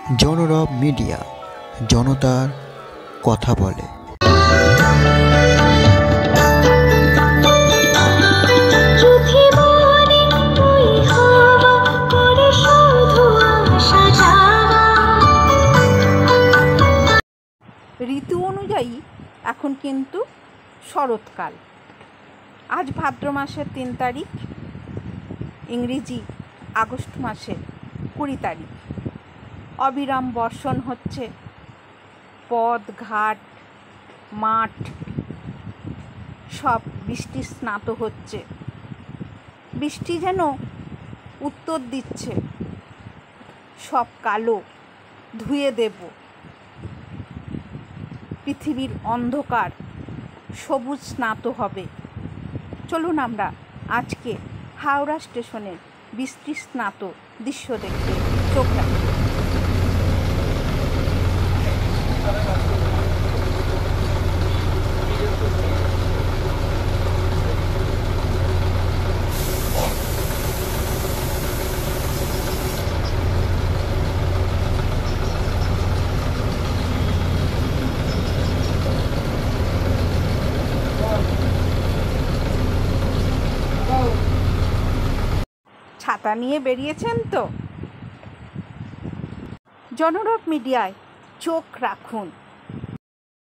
জনরব media, জনতার কথা বলে। ঋতু অনুযায়ী এখন কিন্তু শরৎকাল। আজ ভাদ্র মাসের 3 তারিখ, ইংরেজি আগস্ট মাসের 20 তারিখ। অবিরাম বর্ষণ হচ্ছে, পথ ঘাট মাঠ সব বৃষ্টি স্নাত হচ্ছে। বৃষ্টি যেন উত্তর দিচ্ছে, সব কালো ধুয়ে দেব, পৃথিবীর অন্ধকার সবুজ স্নাত হবে। চলুন আমরা আজকে হাওড়া স্টেশনের বৃষ্টি স্নাত দৃশ্য দেখতে চোখ রাখি। ছাতা নিয়ে বেরিয়েছেন তো? জনরব মিডিয়ায় চোখ রাখুন।